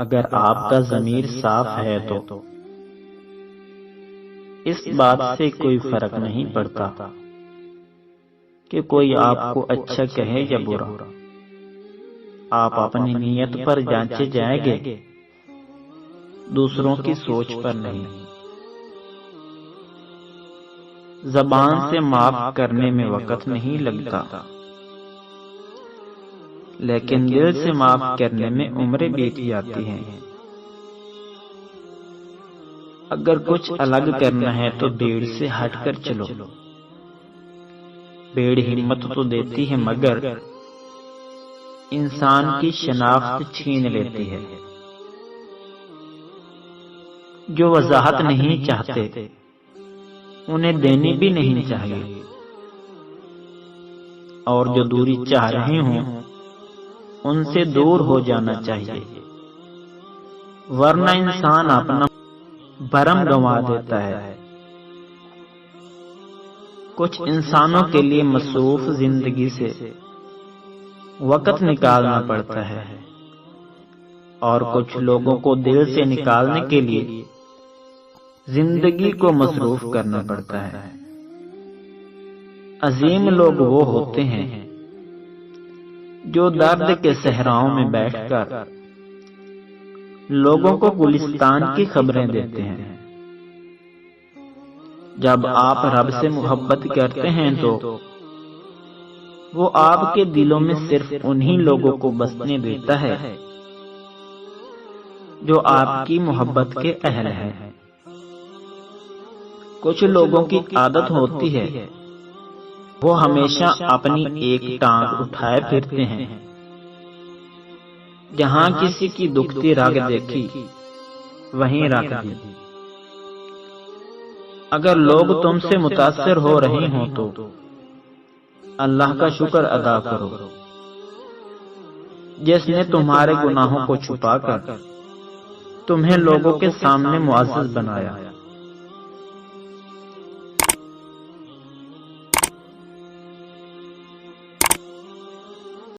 اگر آپ کا ضمیر صاف ہے تو اس بات سے کوئی فرق نہیں پڑتا کہ کوئی آپ کو اچھا کہے یا برا، آپ اپنی نیت پر جانچے جائیں گے، دوسروں کی سوچ پر نہیں۔ زبان سے معاف کرنے میں وقت نہیں لگتا، لیکن دل سے معاف کرنے میں عمریں بیت جاتی ہیں۔ اگر کچھ الگ کرنا ہے تو بھیڑ سے ہٹ کر چلو۔ بھیڑ ہمت تو دیتی ہے مگر انسان کی شناخت چھین لیتی ہے۔ جو وضاحت نہیں چاہتے انہیں دینی بھی نہیں چاہیے، اور جو دوری چاہ رہے ہوں ان سے دور ہو جانا چاہیے، ورنہ انسان اپنا بھرم گنوا دیتا ہے۔ کچھ انسانوں کے لیے مصروف زندگی سے وقت نکالنا پڑتا ہے، اور کچھ لوگوں کو دل سے نکالنے کے لیے زندگی کو مصروف کرنا پڑتا ہے۔ عظیم لوگ وہ ہوتے ہیں جو درد کے صحراؤں میں بیٹھ کر لوگوں کو گلستان کی خبریں دیتے ہیں۔ جب آپ رب سے محبت کرتے ہیں تو وہ آپ کے دلوں میں صرف انہی لوگوں کو بسنے دیتا ہے جو آپ کی محبت کے اہل ہیں۔ کچھ لوگوں کی عادت ہوتی ہے وہ ہمیشہ اپنی ایک ٹانگ اٹھائے پھرتے ہیں، جہاں کسی کی دکھتی رگ دیکھی وہیں رکھ دی۔ اگر لوگ تم سے متاثر ہو رہے ہوں تو اللہ کا شکر ادا کرو، جس نے تمہارے گناہوں کو چھپا کر تمہیں لوگوں کے سامنے معزز بنایا۔